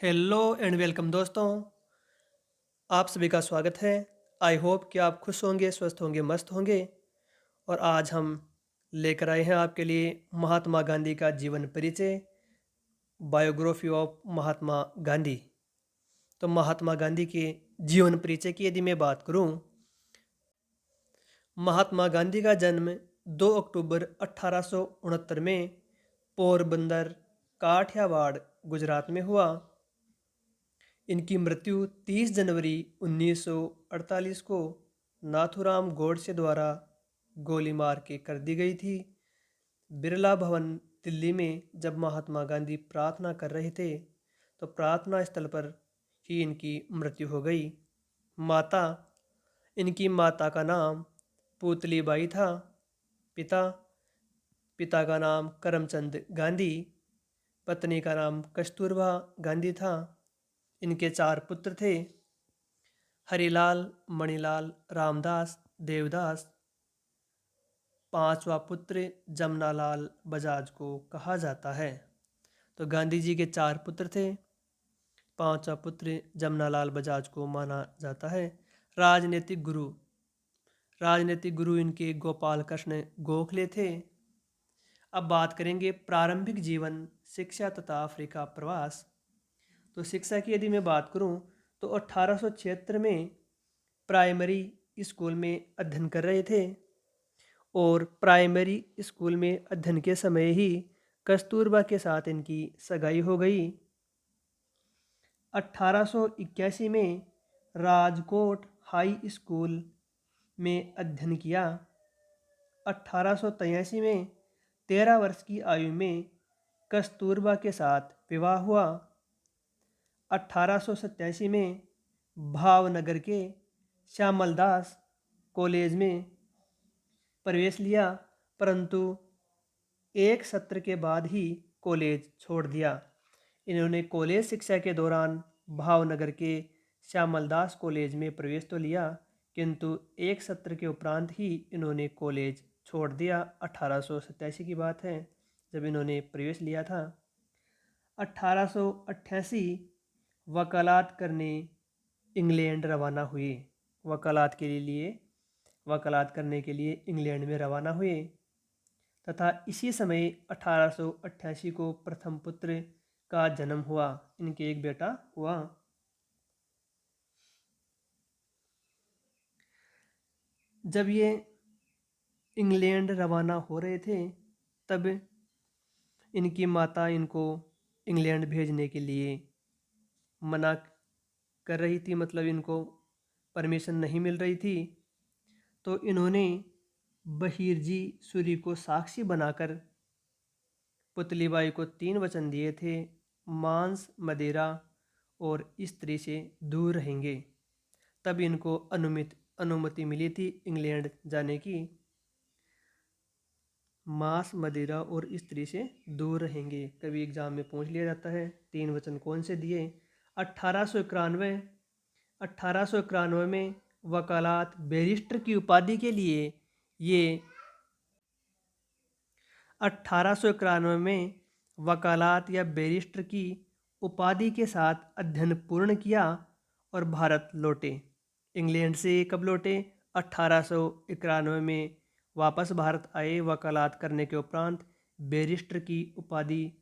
Hello and welcome दोस्तों। आप सभी का स्वागत है। आई होप कि आप खुश होंगे, स्वस्थ होंगे, मस्त होंगे। और आज हम लेकर आए हैं आपके लिए महात्मा गांधी का जीवन परिचय, बायोग्राफी ऑफ महात्मा गांधी। तो महात्मा गांधी के जीवन परिचय की यदि मैं बात करूं, महात्मा गांधी का जन्म 2 अक्टूबर 1869 में पोरबंदर, काठियावाड़, गुजरात में हुआ। इनकी मृत्यु 30 जनवरी 1948 को नाथूराम गोडसे द्वारा गोली मार के कर दी गई थी। बिरला भवन दिल्ली में जब महात्मा गांधी प्रार्थना कर रहे थे तो प्रार्थना स्थल पर ही इनकी मृत्यु हो गई। माता इनकी माता का नाम पुतली बाई था। पिता पिता का नाम करमचंद गांधी, पत्नी का नाम कस्तूरबा गांधी था। इनके 4 पुत्र थे, हरिलाल, मणिलाल, रामदास, देवदास। 5वां पुत्र जमनालाल बजाज को कहा जाता है। तो गांधी जी के 4 पुत्र थे। 5वां पुत्र जमनालाल बजाज को माना जाता है। राजनीतिक गुरु राजनीतिक गुरु इनके गोपाल कृष्ण गोखले थे। अब बात करेंगे प्रारंभिक जीवन, शिक्षा तथा अफ्रीका प्रवास। तो शिक्षा की यदि मैं बात करूं तो 1876 में प्राइमरी स्कूल में अध्ययन कर रहे थे और प्राइमरी स्कूल में अध्ययन के समय ही कस्तूरबा के साथ इनकी सगाई हो गई। 1881 में राजकोट हाई स्कूल में अध्ययन किया। 1883 में 13 वर्ष की आयु में कस्तूरबा के साथ विवाह हुआ। 1887 में भावनगर के श्यामलदास कॉलेज में प्रवेश लिया, परंतु एक सत्र के बाद ही कॉलेज छोड़ दिया। इन्होंने कॉलेज शिक्षा के दौरान भावनगर के श्यामलदास कॉलेज में प्रवेश तो लिया, किंतु एक सत्र के उपरांत ही इन्होंने कॉलेज छोड़ दिया। 1887 की बात है जब इन्होंने प्रवेश लिया था। 1888 वकालत करने इंग्लैंड रवाना हुए। वकालत करने के लिए इंग्लैंड में रवाना हुए तथा इसी समय 1888 को प्रथम पुत्र का जन्म हुआ। इनके एक बेटा हुआ। जब ये इंग्लैंड रवाना हो रहे थे तब इनकी माता इनको इंग्लैंड भेजने के लिए मना कर रही थी, मतलब इनको परमिशन नहीं मिल रही थी। तो इन्होंने बहीरजी सूरी को साक्षी बनाकर पुतलीबाई को 3 वचन दिए थे, मांस, मदिरा और स्त्री से दूर रहेंगे। तब इनको अनुमति मिली थी इंग्लैंड जाने की। मांस, मदिरा और स्त्री से दूर रहेंगे, कभी एग्जाम में पूछ लिया जाता है। 3 वचन कौन से दिए? 1891 में वकालत बैरिस्टर की उपाधि के लिए ये 1891 में वकालत या बैरिस्टर की उपाधि के साथ अध्ययन पूर्ण किया और भारत लौटे। इंग्लैंड से कब लौटे? 1891 में वापस भारत आए। वकालत करने के उपरांत बैरिस्टर की उपाधि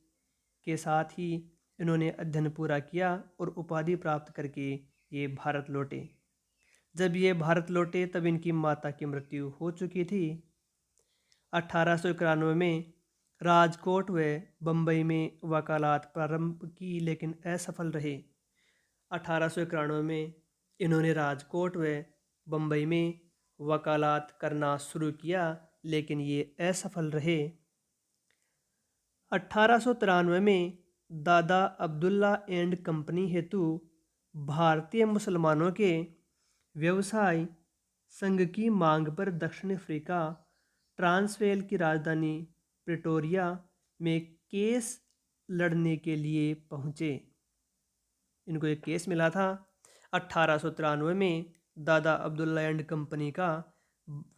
के साथ ही इन्होंने अध्ययन पूरा किया और उपाधि प्राप्त करके ये भारत लौटे। जब ये भारत लौटे तब इनकी माता की मृत्यु हो चुकी थी। 1891 में राजकोट व बम्बई में वकालत प्रारंभ की लेकिन असफल रहे। 1891 में इन्होंने राजकोट व बम्बई में वकालत करना शुरू किया लेकिन ये असफल रहे। 1893 में दादा अब्दुल्ला एंड कंपनी हेतु भारतीय मुसलमानों के व्यवसाय संघ की मांग पर दक्षिण अफ्रीका ट्रांसवेल की राजधानी प्रिटोरिया में केस लड़ने के लिए पहुँचे। इनको एक केस मिला था 1893 में दादा अब्दुल्ला एंड कंपनी का।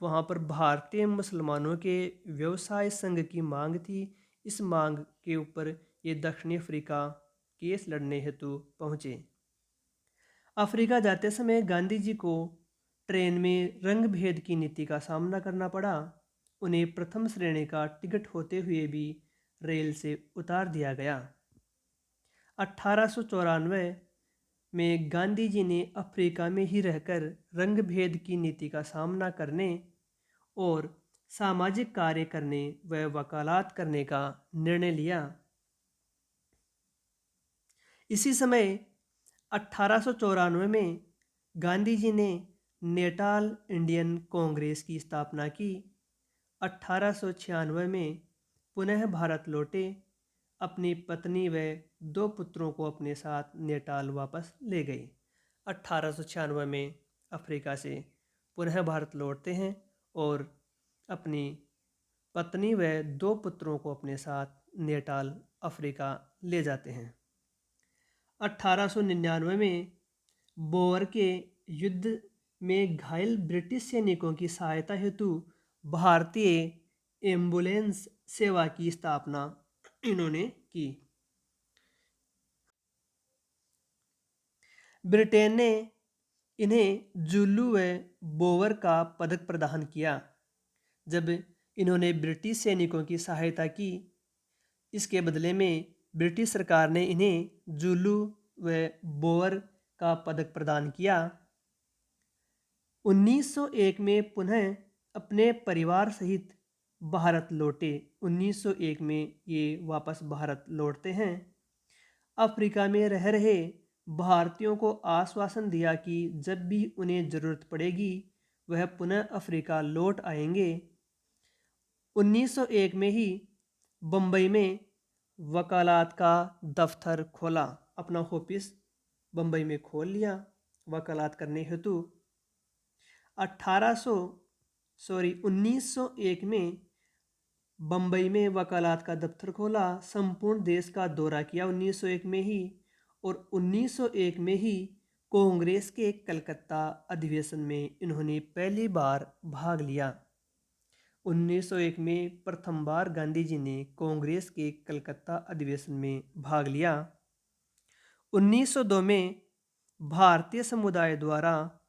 वहाँ पर भारतीय मुसलमानों के व्यवसाय संघ की मांग थी। इस मांग के ऊपर ये दक्षिणी अफ्रीका केस लड़ने हेतु पहुंचे। अफ्रीका जाते समय गांधी जी को ट्रेन में रंग भेद की नीति का सामना करना पड़ा। उन्हें प्रथम श्रेणी का टिकट होते हुए भी रेल से उतार दिया गया। 1894 में गांधी जी ने अफ्रीका में ही रहकर रंग भेद की नीति का सामना करने और सामाजिक कार्य करने व वकालत करने का निर्णय लिया। इसी समय 1894 में गांधी जी ने नेटाल इंडियन कांग्रेस की स्थापना की। 1896 में पुनः भारत लौटे। अपनी पत्नी व 2 पुत्रों को अपने साथ नेटाल वापस ले गए। 1896 में अफ्रीका से पुनः भारत लौटते हैं और अपनी पत्नी व 2 पुत्रों को अपने साथ नेटाल अफ्रीका ले जाते हैं। 1899 में बोअर के युद्ध में घायल ब्रिटिश सैनिकों की सहायता हेतु भारतीय एम्बुलेंस सेवा की स्थापना इन्होंने की। ब्रिटेन ने इन्हें जुल्लू व बोअर का पदक प्रदान किया जब इन्होंने ब्रिटिश सैनिकों की सहायता की। इसके बदले में ब्रिटिश सरकार ने इन्हें जुल्लू व बोअर का पदक प्रदान किया। 1901 में पुनः अपने परिवार सहित भारत लौटे। 1901 में ये वापस भारत लौटते हैं। अफ्रीका में रह रहे भारतीयों को आश्वासन दिया कि जब भी उन्हें ज़रूरत पड़ेगी वह पुनः अफ्रीका लौट आएंगे। 1901 में ही बम्बई में वकालत का दफ्तर खोला। अपना ऑफिस बम्बई में खोल लिया वकालत करने हेतु। 1901 में बम्बई में वकालत का दफ्तर खोला। संपूर्ण देश का दौरा किया 1901 में ही। और 1901 में ही कांग्रेस के कलकत्ता अधिवेशन में इन्होंने पहली बार भाग लिया। 1901 में प्रथम बार गांधी जी ने कांग्रेस के कलकत्ता अधिवेशन में भाग लिया। 1902 में भारतीय समुदाय द्वारा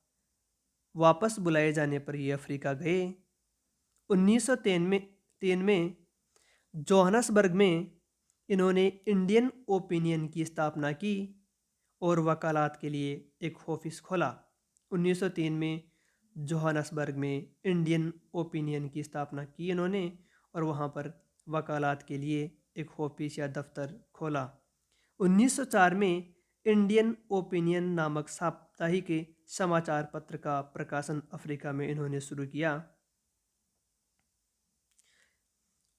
वापस बुलाए जाने पर ये अफ्रीका गए। 1903 में जोहानसबर्ग में इन्होंने इंडियन ओपिनियन की स्थापना की और वकालत के लिए एक ऑफिस खोला। 1903 में जोहानसबर्ग में इंडियन ओपिनियन की स्थापना की इन्होंने और वहाँ पर वकालत के लिए एक ऑफिस या दफ्तर खोला। 1904 में इंडियन ओपिनियन नामक साप्ताहिक समाचार पत्र का प्रकाशन अफ्रीका में इन्होंने शुरू किया।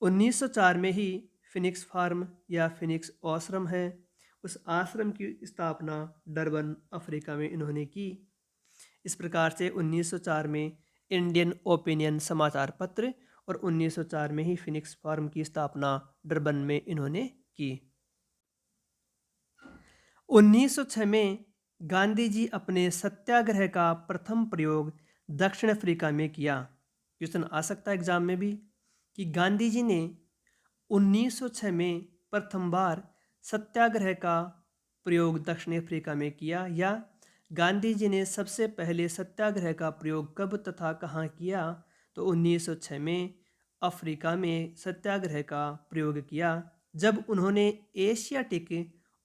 1904 में ही फिनिक्स फार्म या फिनिक्स आश्रम है, उस आश्रम की स्थापना डरबन अफ्रीका में इन्होंने की। इस प्रकार से 1904 में इंडियन ओपिनियन समाचार पत्र और 1904 में ही फिनिक्स फार्म की स्थापना डरबन में इन्होंने की। 1906 में गांधी जी अपने सत्याग्रह का प्रथम प्रयोग दक्षिण अफ्रीका में किया। क्वेश्चन आ सकता है एग्जाम में भी कि गांधी जी ने 1906 में प्रथम बार सत्याग्रह का प्रयोग दक्षिण अफ्रीका में किया या गांधी जी ने सबसे पहले सत्याग्रह का प्रयोग कब तथा कहाँ किया। तो 1906 में अफ्रीका में सत्याग्रह का प्रयोग किया जब उन्होंने एशियाटिक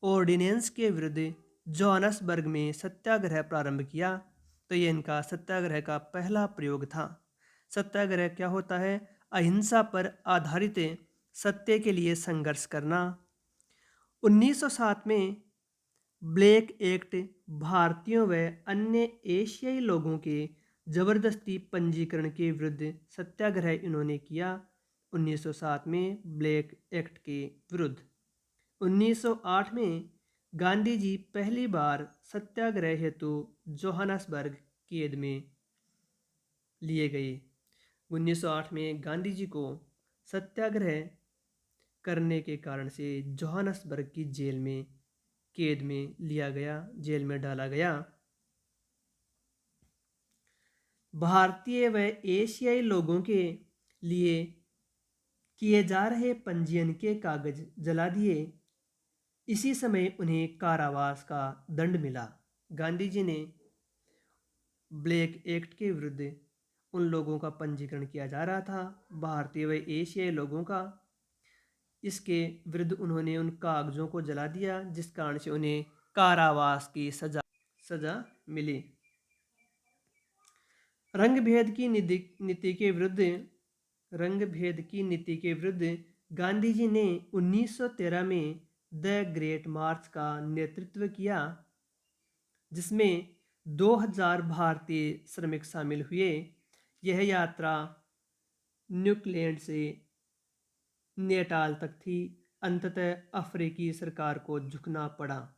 ऑर्डिनेंस के विरुद्ध जोहानसबर्ग में सत्याग्रह प्रारंभ किया। तो ये इनका सत्याग्रह का पहला प्रयोग था। सत्याग्रह क्या होता है? अहिंसा पर आधारित सत्य के लिए संघर्ष करना। 1907 में ब्लैक एक्ट भारतीयों व अन्य एशियाई लोगों के जबरदस्ती पंजीकरण के विरुद्ध सत्याग्रह इन्होंने किया। 1907 में ब्लैक एक्ट के विरुद्ध। 1908 में गांधी जी पहली बार सत्याग्रह हेतु जोहानसबर्ग कैद में लिए गए। 1908 में गांधी जी को सत्याग्रह करने के कारण से जोहानसबर्ग की जेल में कैद में लिया गया, जेल में डाला गया। भारतीय व एशियाई लोगों के लिए किए जा रहे पंजीयन के कागज जला दिए। इसी समय उन्हें कारावास का दंड मिला। गांधी जी ने ब्लैक एक्ट के विरुद्ध उन लोगों का पंजीकरण किया जा रहा था, भारतीय व एशियाई लोगों का। इसके विरुद्ध उन्होंने उन कागजों को जला दिया, जिस कारण से उन्हें कारावास की सजा मिली। रंग भेद की नीति के विरुद्ध गांधी जी ने 1913 में द ग्रेट मार्च का नेतृत्व किया, जिसमें 2000 भारतीय श्रमिक शामिल हुए। यह यात्रा न्यूजीलैंड से नेटाल तक थी। अंततः अफ्रीकी सरकार को झुकना पड़ा।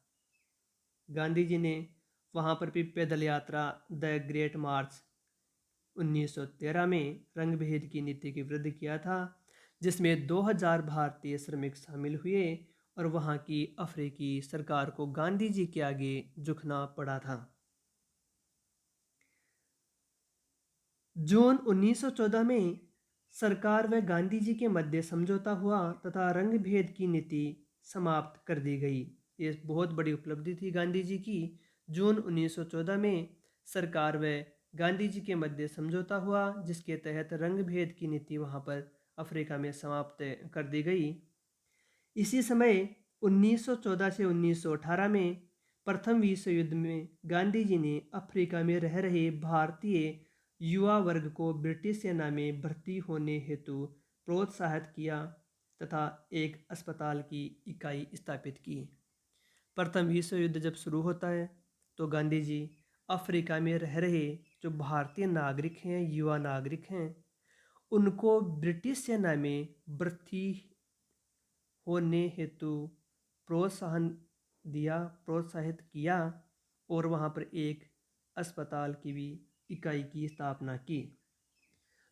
गांधी जी ने वहां पर भी पैदल यात्रा द ग्रेट मार्च 1913 में रंग भेद की नीति के विरुद्ध किया था, जिसमें 2000 भारतीय श्रमिक शामिल हुए और वहां की अफ्रीकी सरकार को गांधी जी के आगे झुकना पड़ा था। जून 1914 में सरकार व गांधी जी के मध्य समझौता हुआ तथा रंग भेद की नीति समाप्त कर दी गई। ये बहुत बड़ी उपलब्धि थी गांधी जी की। जून 1914 में सरकार व गांधी जी के मध्य समझौता हुआ, जिसके तहत रंग भेद की नीति वहां पर अफ्रीका में समाप्त कर दी गई। इसी समय 1914 से 1918 में प्रथम विश्व युद्ध में गांधी जी ने अफ्रीका में रह रहे भारतीय युवा वर्ग को ब्रिटिश सेना में भर्ती होने हेतु प्रोत्साहित किया तथा एक अस्पताल की इकाई स्थापित की। प्रथम विश्व युद्ध जब शुरू होता है तो गांधी जी अफ्रीका में रह रहे जो भारतीय नागरिक हैं, युवा नागरिक हैं, उनको ब्रिटिश सेना में भर्ती होने हेतु प्रोत्साहित किया और वहाँ पर एक अस्पताल की भी इकाई की स्थापना की।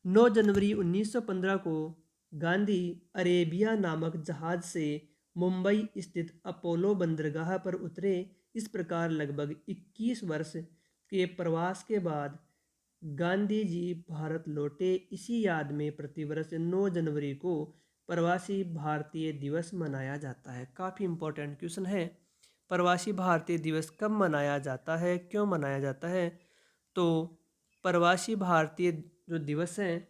9 जनवरी 1915 को गांधी अरेबिया नामक जहाज से मुंबई स्थित अपोलो बंदरगाह पर उतरे। इस प्रकार लगभग 21 वर्ष के प्रवास के बाद गांधी जी भारत लौटे। इसी याद में प्रतिवर्ष 9 जनवरी को प्रवासी भारतीय दिवस मनाया जाता है। काफ़ी इम्पोर्टेंट क्वेश्चन है, प्रवासी भारतीय दिवस कब मनाया जाता है, क्यों मनाया जाता है? तो प्रवासी भारतीय जो दिवस है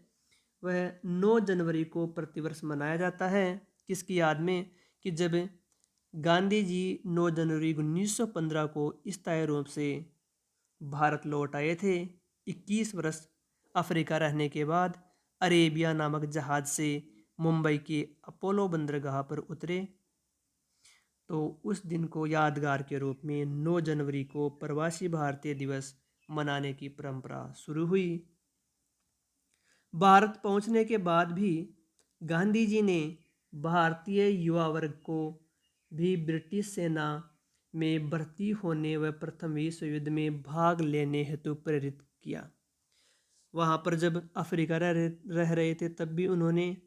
वह 9 जनवरी को प्रतिवर्ष मनाया जाता है। किसकी याद में? कि जब गांधी जी 9 जनवरी 1915 को स्थायी रूप से भारत लौट आए थे। 21 वर्ष अफ्रीका रहने के बाद अरेबिया नामक जहाज से मुंबई के अपोलो बंदरगाह पर उतरे, तो उस दिन को यादगार के रूप में 9 जनवरी को प्रवासी भारतीय दिवस मनाने की परंपरा शुरू हुई। भारत पहुंचने के बाद भी गांधी जी ने भारतीय युवा वर्ग को भी ब्रिटिश सेना में भर्ती होने व प्रथम विश्व युद्ध में भाग लेने हेतु प्रेरित किया। वहाँ पर जब अफ्रीका रह रहे थे तब भी उन्होंने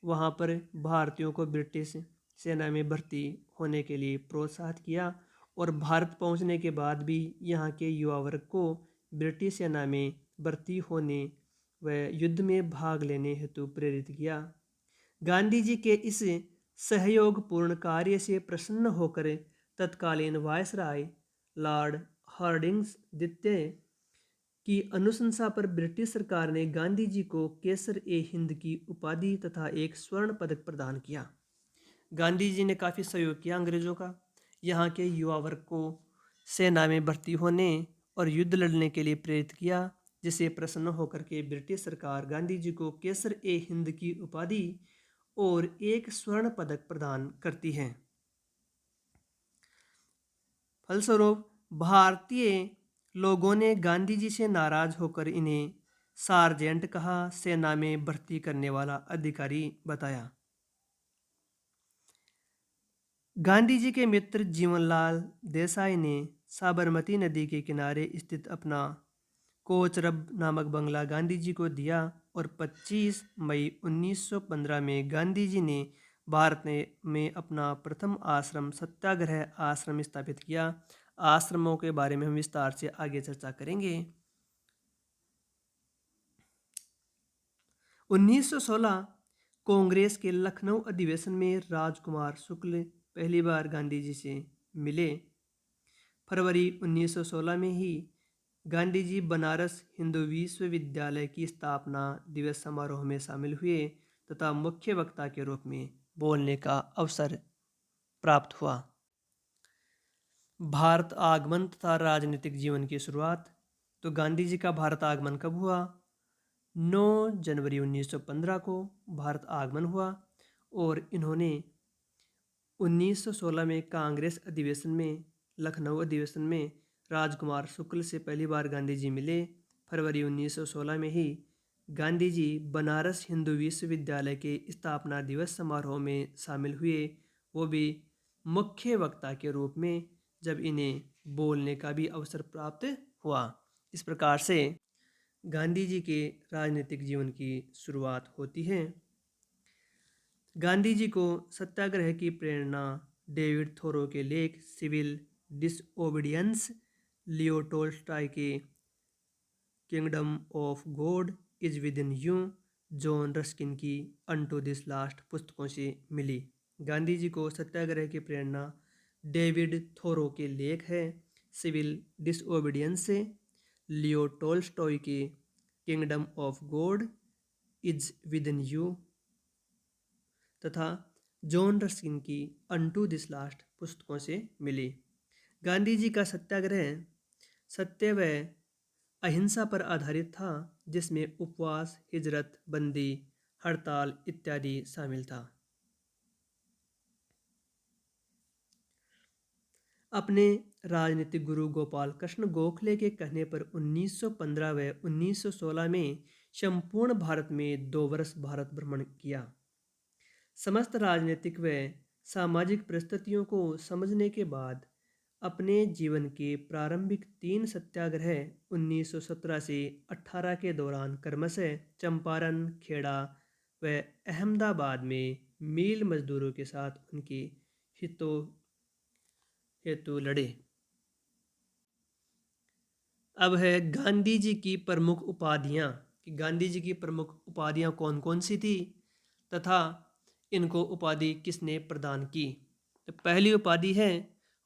वहाँ पर भारतीयों को ब्रिटिश सेना में भर्ती होने के लिए प्रोत्साहित किया और भारत पहुँचने के बाद भी यहाँ के युवा वर्ग को ब्रिटिश सेना में भर्ती होने व युद्ध में भाग लेने हेतु प्रेरित किया। गांधी जी के इस सहयोगपूर्ण कार्य से प्रसन्न होकर तत्कालीन वायसराय लॉर्ड हार्डिंग्स द्वितीय की अनुशंसा पर ब्रिटिश सरकार ने गांधी जी को केसर-ए-हिंद की उपाधि तथा एक स्वर्ण पदक प्रदान किया। गांधी जी ने काफ़ी सहयोग किया अंग्रेज़ों का, यहाँ के युवा वर्ग को सेना में भर्ती होने और युद्ध लड़ने के लिए प्रेरित किया, जिसे प्रसन्न होकर के ब्रिटिश सरकार गांधी जी को केसर-ए-हिंद की उपाधि और एक स्वर्ण पदक प्रदान करती है। फलस्वरूप भारतीय लोगों ने गांधी जी से नाराज होकर इन्हें सार्जेंट कहा, सेना में भर्ती करने वाला अधिकारी बताया। गांधी जी के मित्र जीवनलाल देसाई ने साबरमती नदी के किनारे स्थित अपना कोचरब नामक बंगला गांधी जी को दिया और 25 मई 1915 में गांधी जी ने भारत में अपना प्रथम आश्रम सत्याग्रह आश्रम स्थापित किया। आश्रमों के बारे में हम विस्तार से आगे चर्चा करेंगे। 1916 कांग्रेस के लखनऊ अधिवेशन में राजकुमार शुक्ल पहली बार गांधी जी से मिले। फरवरी 1916 में ही गांधी जी बनारस हिंदू विश्वविद्यालय की स्थापना दिवस समारोह में शामिल हुए तथा मुख्य वक्ता के रूप में बोलने का अवसर प्राप्त हुआ। भारत आगमन तथा राजनीतिक जीवन की शुरुआत। तो गांधी जी का भारत आगमन कब हुआ? 9 जनवरी 1915 को भारत आगमन हुआ और इन्होंने 1916 में कांग्रेस अधिवेशन में, लखनऊ अधिवेशन में राजकुमार शुक्ल से पहली बार गांधी जी मिले। फरवरी 1916 में ही गांधी जी बनारस हिंदू विश्वविद्यालय के स्थापना दिवस समारोह में शामिल हुए, वो भी मुख्य वक्ता के रूप में, जब इन्हें बोलने का भी अवसर प्राप्त हुआ। इस प्रकार से गांधी जी के राजनीतिक जीवन की शुरुआत होती है। गांधी जी को सत्याग्रह की प्रेरणा डेविड थोरो के लेख सिविल डिसओबीडियंस, लियो टोल्स्टॉय के kingdom of God is with in you, John Ruskin की अनटू दिस लास्ट पुस्तकों से मिली। गांधी जी को सत्याग्रह की प्रेरणा डेविड थोरो के लेख है सिविल डिसओबीडियंस से, लियो टोल्स्टॉय के kingdom of God is with in you तथा जॉन रस्किन की अनटू दिस लास्ट पुस्तकों से मिली। गांधी जी का सत्याग्रह सत्य व अहिंसा पर आधारित था, जिसमें उपवास, हिजरत, बंदी, हड़ताल इत्यादि शामिल था। अपने राजनीतिक गुरु गोपाल कृष्ण गोखले के कहने पर 1915 व 1916 में संपूर्ण भारत में 2 वर्ष भारत भ्रमण किया। समस्त राजनीतिक व सामाजिक परिस्थितियों को समझने के बाद अपने जीवन के प्रारंभिक 3 सत्याग्रह 1917 से 18 के दौरान क्रमशः चंपारण, खेड़ा व अहमदाबाद में मील मजदूरों के साथ उनके हितों हेतु लड़े। अब है गांधी जी की प्रमुख उपाधियां कि गांधी जी की प्रमुख उपाधियां कौन कौन सी थी तथा इनको उपाधि किसने प्रदान की। तो पहली उपाधि है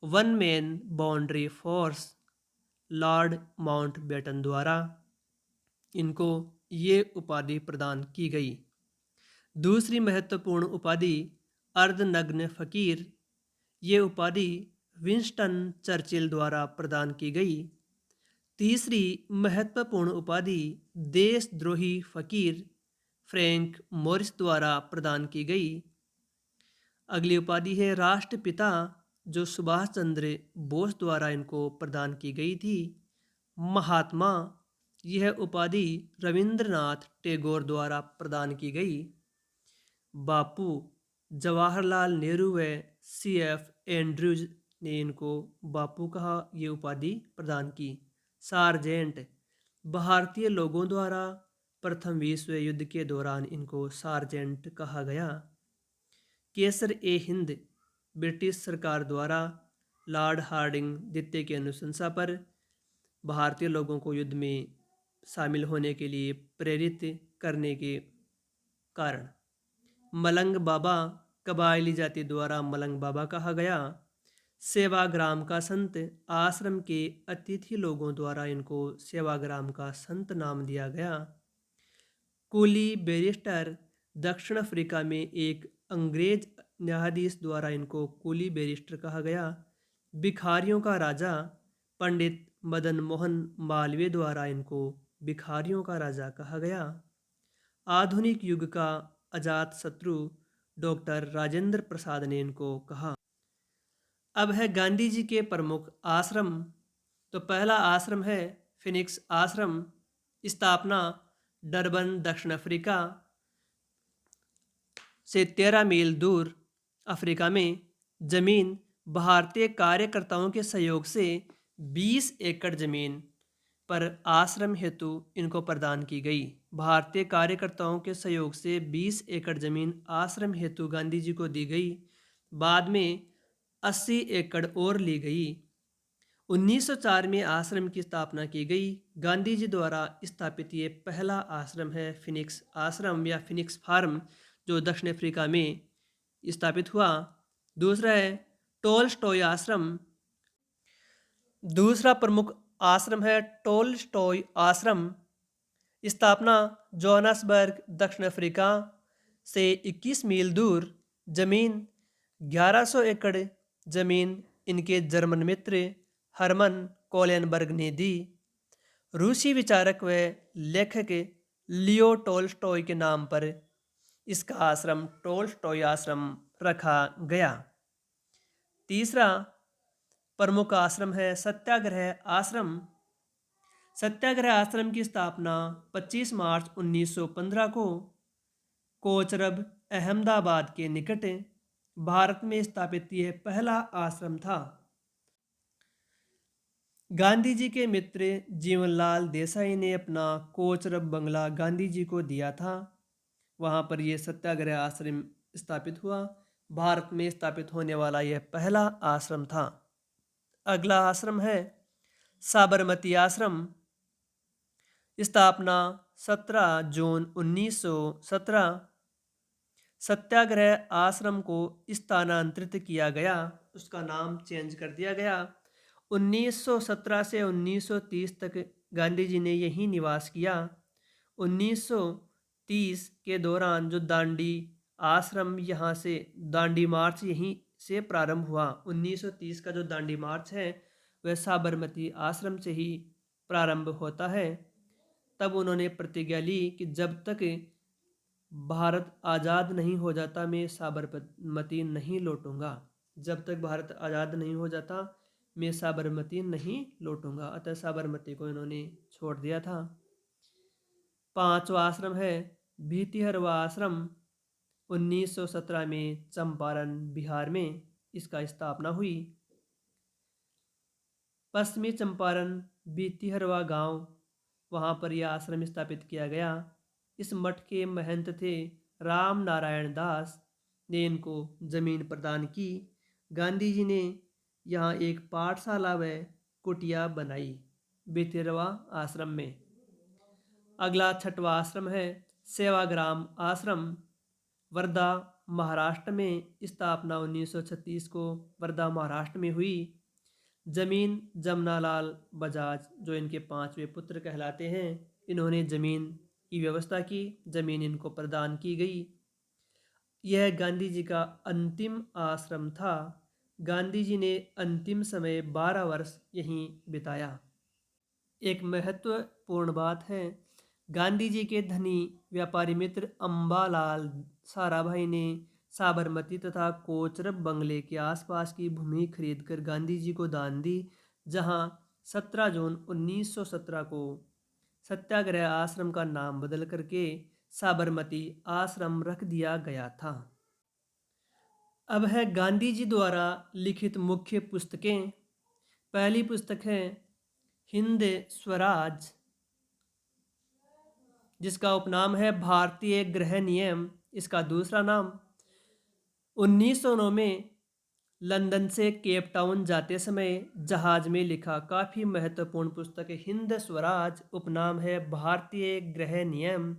one man boundary force, Lord Mountbatten द्वारा इनको ये उपाधि प्रदान की गई। दूसरी महत्वपूर्ण उपाधि अर्धनग्न फकीर, ये उपाधि विंस्टन चर्चिल द्वारा प्रदान की गई। तीसरी महत्वपूर्ण उपाधि देशद्रोही फकीर फ्रैंक मोरिस द्वारा प्रदान की गई। अगली उपाधि है राष्ट्रपिता, जो सुभाष चंद्र बोस द्वारा इनको प्रदान की गई थी। महात्मा, यह उपाधि रविंद्रनाथ टैगोर द्वारा प्रदान की गई। बापू, जवाहरलाल नेहरू व CF एंड्रूज ने इनको बापू कहा, ये उपाधि प्रदान की। सार्जेंट, भारतीय लोगों द्वारा प्रथम विश्व युद्ध के दौरान इनको सार्जेंट कहा गया। केसर ए हिंद, ब्रिटिश सरकार द्वारा लॉर्ड हार्डिंग द्वितीय की अनुशंसा पर भारतीय लोगों को युद्ध में शामिल होने के लिए प्रेरित करने के कारण। मलंग बाबा, कबायली जाति द्वारा मलंग बाबा कहा गया। सेवाग्राम का संत, आश्रम के अतिथि लोगों द्वारा इनको सेवाग्राम का संत नाम दिया गया। कुली बैरिस्टर, दक्षिण अफ्रीका में एक अंग्रेज न्यायाधीश द्वारा इनको कुली बैरिस्टर कहा गया। भिखारियों का राजा, पंडित मदन मोहन मालवीय द्वारा इनको भिखारियों का राजा कहा गया। आधुनिक युग का अजात शत्रु डॉक्टर राजेंद्र प्रसाद ने इनको कहा। अब है गांधी जी के प्रमुख आश्रम। तो पहला आश्रम है फिनिक्स आश्रम, स्थापना डरबन दक्षिण अफ्रीका से 13 मील दूर अफ्रीका में। जमीन भारतीय कार्यकर्ताओं के सहयोग से 20 एकड़ जमीन पर आश्रम हेतु इनको प्रदान की गई। भारतीय कार्यकर्ताओं के सहयोग से 20 एकड़ जमीन आश्रम हेतु गांधी जी को दी गई। बाद में 80 एकड़ और ली गई। 1904 में आश्रम की स्थापना की गई। गांधी जी द्वारा स्थापित ये पहला आश्रम है फिनिक्स आश्रम या फिनिक्स फार्म, जो दक्षिण अफ्रीका में स्थापित हुआ। दूसरा है टोल्स्टॉय आश्रम। दूसरा प्रमुख आश्रम है टोल्स्टॉय आश्रम। स्थापना जोहान्सबर्ग, दक्षिण अफ्रीका से 21 मील दूर। जमीन 1100 एकड़ जमीन इनके जर्मन मित्र हरमन कोलेनबर्ग ने दी। रूसी विचारक व लेखक लियो टोल्स्टॉय के नाम पर इसका आश्रम टोल्स्टॉय आश्रम रखा गया। तीसरा प्रमुख आश्रम है सत्याग्रह आश्रम। सत्याग्रह आश्रम की स्थापना 25 मार्च 1915 को कोचरब, अहमदाबाद के निकट भारत में स्थापित यह पहला आश्रम था। गांधी जी के मित्र जीवनलाल देसाई ने अपना कोचरब बंगला गांधी जी को दिया था। वहाँ पर यह सत्याग्रह आश्रम स्थापित हुआ। भारत में स्थापित होने वाला यह पहला आश्रम था। अगला आश्रम है साबरमती आश्रम। स्थापना 17 जून 1917। सत्याग्रह आश्रम को स्थानांतरित किया गया, उसका नाम चेंज कर दिया गया। 1917 से 1930 तक गांधी जी ने यहीं निवास किया। 1930 के दौरान जो दांडी आश्रम यहाँ से दांडी मार्च यहीं से प्रारंभ हुआ। 1930 का जो दांडी मार्च है वह साबरमती आश्रम से ही प्रारंभ होता है। तब उन्होंने प्रतिज्ञा ली कि जब तक भारत आज़ाद नहीं हो जाता मैं साबरमती नहीं लौटूंगा। जब तक भारत आज़ाद नहीं हो जाता मैं साबरमती नहीं लौटूंगा। अतः साबरमती को इन्होंने छोड़ दिया था। पांचवा आश्रम है भीतिहरवा आश्रम। 1917 में चंपारण, बिहार में इसका स्थापना हुई। पश्चिमी चंपारण भीतिहरवा गांव, वहाँ पर यह आश्रम स्थापित किया गया। इस मठ के महंत थे राम नारायण दास ने इनको जमीन प्रदान की। गांधी जी ने यहाँ एक पाठशाला व कुटिया बनाई भीतिहरवा आश्रम में। अगला छठवां आश्रम है सेवाग्राम आश्रम। वर्धा, महाराष्ट्र में स्थापना 1936 को वर्धा, महाराष्ट्र में हुई। जमीन जमनालाल बजाज जो इनके पांचवें पुत्र कहलाते हैं, इन्होंने जमीन की व्यवस्था की, जमीन इनको प्रदान की गई। यह गांधी जी का अंतिम आश्रम था। गांधी जी ने अंतिम समय 12 वर्ष यहीं बिताया। एक महत्वपूर्ण बात है, गांधी जी के धनी व्यापारी मित्र अम्बालाल साराभाई ने साबरमती तथा कोचरब बंगले के आसपास की भूमि खरीदकर गांधी जी को दान दी, जहां 17 जून 1917 को सत्याग्रह आश्रम का नाम बदल करके साबरमती आश्रम रख दिया गया था। अब है गांधी जी द्वारा लिखित मुख्य पुस्तकें। पहली पुस्तक है हिंद स्वराज, जिसका उपनाम है भारतीय गृह नियम। इसका दूसरा नाम 1909 में लंदन से केप टाउन जाते समय जहाज में लिखा काफ़ी महत्वपूर्ण पुस्तक हिंद स्वराज, उपनाम है भारतीय गृह नियम।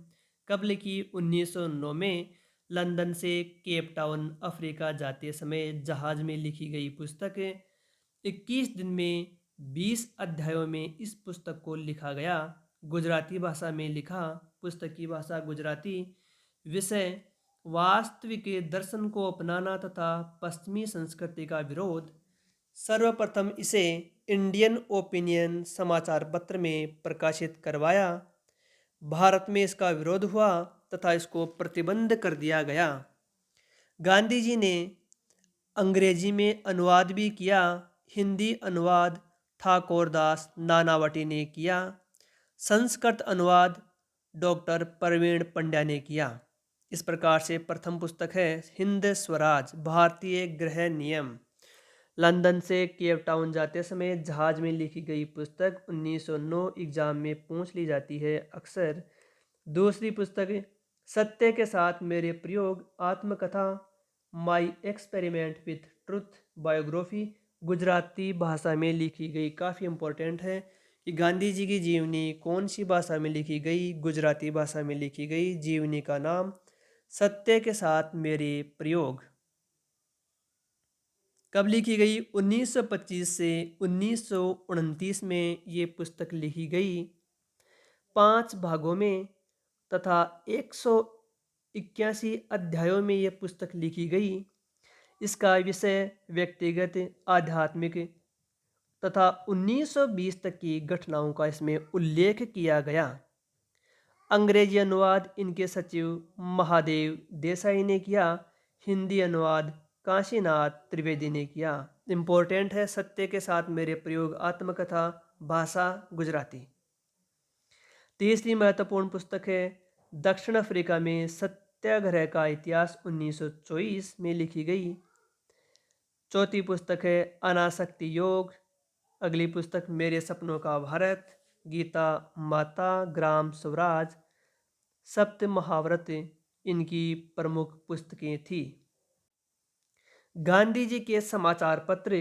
कब लिखी? 1909 में लंदन से केप टाउन अफ्रीका जाते समय जहाज में लिखी गई पुस्तक। 21 दिन में 20 अध्यायों में इस पुस्तक को लिखा गया। गुजराती भाषा में लिखा, पुस्तक की भाषा गुजराती। विषय वास्तविक दर्शन को अपनाना तथा पश्चिमी संस्कृति का विरोध। सर्वप्रथम इसे इंडियन ओपिनियन समाचार पत्र में प्रकाशित करवाया। भारत में इसका विरोध हुआ तथा इसको प्रतिबंध कर दिया गया। गांधी जी ने अंग्रेजी में अनुवाद भी किया। हिंदी अनुवाद ठाकुरदास नानावटी ने किया। संस्कृत अनुवाद डॉक्टर प्रवीण पंड्या ने किया। इस प्रकार से प्रथम पुस्तक है हिंद स्वराज, भारतीय गृह नियम। लंदन से केप टाउन जाते समय जहाज में लिखी गई पुस्तक 1909 एग्जाम में पूछ ली जाती है अक्सर। दूसरी पुस्तक सत्य के साथ मेरे प्रयोग, आत्मकथा, my experiment with truth, biography, Gujarati भाषा में लिखी गई। काफ़ी इम्पोर्टेंट है कि गांधी जी की जीवनी कौन सी भाषा में लिखी गई? गुजराती भाषा में लिखी गई। जीवनी का नाम सत्य के साथ मेरे प्रयोग। कब लिखी गई? 1925 से 1929 में ये पुस्तक लिखी गई। 5 भागों में तथा 181 अध्यायों में ये पुस्तक लिखी गई। इसका विषय व्यक्तिगत, आध्यात्मिक तथा 1920 तक की घटनाओं का इसमें उल्लेख किया गया। अंग्रेजी अनुवाद इनके सचिव महादेव देसाई ने किया। हिंदी अनुवाद काशीनाथ त्रिवेदी ने किया। इम्पोर्टेंट है, सत्य के साथ मेरे प्रयोग, आत्मकथा, भाषा गुजराती। तीसरी महत्वपूर्ण पुस्तक है दक्षिण अफ्रीका में सत्याग्रह का इतिहास 1924 में लिखी गई। चौथी पुस्तक है अनासक्ति योग। अगली पुस्तक मेरे सपनों का भारत, गीता माता, ग्राम स्वराज, सप्त महाव्रत इनकी प्रमुख पुस्तकें थी। गांधी जी के समाचार पत्र।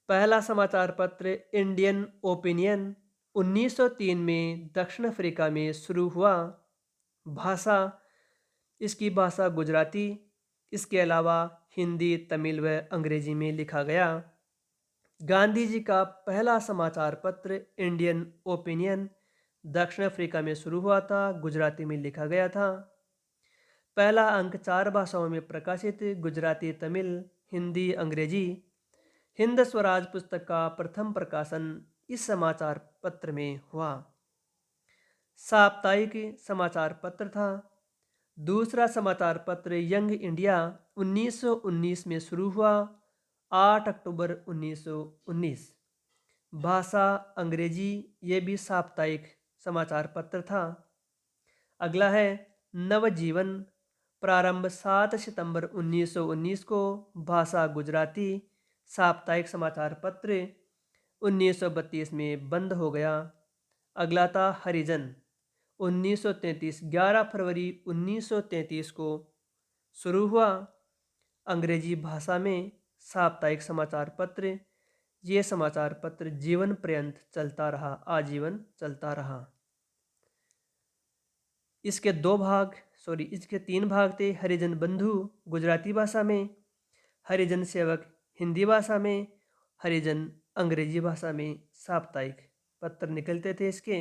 पहला समाचार पत्र इंडियन ओपिनियन 1903 में दक्षिण अफ्रीका में शुरू हुआ। भाषा, इसकी भाषा गुजराती। इसके अलावा हिंदी, तमिल व अंग्रेजी में लिखा गया। गांधी जी का पहला समाचार पत्र इंडियन ओपिनियन दक्षिण अफ्रीका में शुरू हुआ था, गुजराती में लिखा गया था। पहला अंक 4 भाषाओं में प्रकाशित, गुजराती, तमिल, हिंदी, अंग्रेजी। हिंद स्वराज पुस्तक का प्रथम प्रकाशन इस समाचार पत्र में हुआ। साप्ताहिक समाचार पत्र था। दूसरा समाचार पत्र यंग इंडिया 1919 में शुरू हुआ, 8 अक्टूबर 1919। भाषा अंग्रेजी, ये भी साप्ताहिक समाचार पत्र था। अगला है नवजीवन, प्रारंभ 7 सितंबर 1919 को, भाषा गुजराती, साप्ताहिक समाचार पत्र 1932 में बंद हो गया। अगला था हरिजन 1933, 11 फरवरी 1933 को शुरू हुआ, अंग्रेजी भाषा में साप्ताहिक समाचार पत्र। ये समाचार पत्र जीवन पर्यंत चलता रहा, आजीवन चलता रहा। इसके इसके 3 भाग थे। हरिजन बंधु गुजराती भाषा में, हरिजन सेवक हिंदी भाषा में, हरिजन अंग्रेजी भाषा में साप्ताहिक पत्र निकलते थे इसके।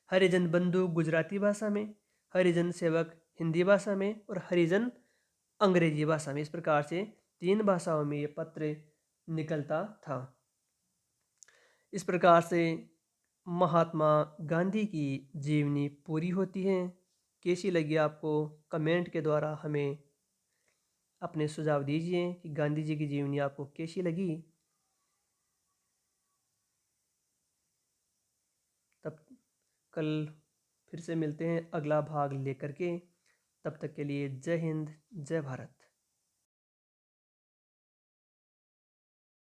हरिजन बंधु गुजराती भाषा में, हरिजन सेवक हिंदी भाषा में और हरिजन अंग्रेजी भाषा में। इस प्रकार से 3 भाषाओं में ये पत्र निकलता था। इस प्रकार से महात्मा गांधी की जीवनी पूरी होती है। कैसी लगी आपको? कमेंट के द्वारा हमें अपने सुझाव दीजिए कि गांधी जी की जीवनी आपको कैसी लगी। तब कल फिर से मिलते हैं अगला भाग लेकर के। तब तक के लिए जय हिंद, जय भारत।